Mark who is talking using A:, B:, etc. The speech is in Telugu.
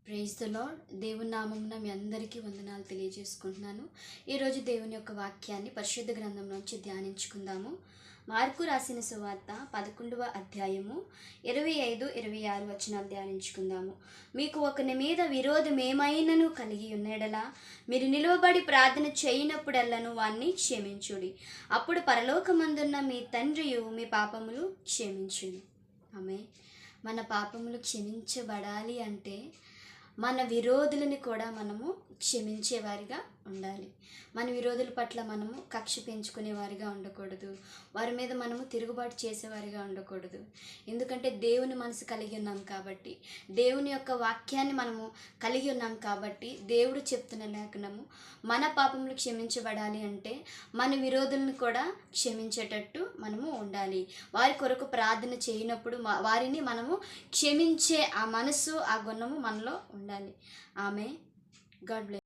A: Praise the lord. దేవుని నామమున మీ అందరికీ వందనాలు తెలియజేసుకుంటున్నాను. ఈరోజు దేవుని యొక్క వాక్యాన్ని పరిశుద్ధ గ్రంథం నుంచి ధ్యానించుకుందాము. మార్కు రాసిన సువార్త 11వ అధ్యాయము 25-26 వచనాలు ధ్యానించుకుందాము. మీకు ఒకని మీద విరోధం ఏమైనను కలిగి ఉన్నడలా మీరు నిలువబడి ప్రార్థన చేయనప్పుడెల్లను వాణ్ణి క్షమించుడి. అప్పుడు పరలోకమందున్న మీ తండ్రియు మీ పాపములు క్షమించును. ఆమె మన పాపములు క్షమించబడాలి అంటే మన విరోధులని కూడా మనము క్షమించేవారిగా ఉండాలి. మన విరోధుల పట్ల మనము కక్ష పెంచుకునేవారిగా ఉండకూడదు. వారి మీద మనము తిరుగుబాటు చేసేవారిగా ఉండకూడదు. ఎందుకంటే దేవుని మనసు కలిగి ఉన్నాం కాబట్టి, దేవుని యొక్క వాక్యాన్ని మనము కలిగి ఉన్నాం కాబట్టి, దేవుడు చెప్తున్న లేఖనము మన పాపములు క్షమించబడాలి అంటే మన విరోధులను కూడా క్షమించేటట్టు మనము ఉండాలి. వారి కొరకు ప్రార్థన చేయనప్పుడు వారిని మనము క్షమించే ఆ మనసు, ఆ గుణము మనలో ఉండాలి. ఆమె గాడ్ బ్లెస్.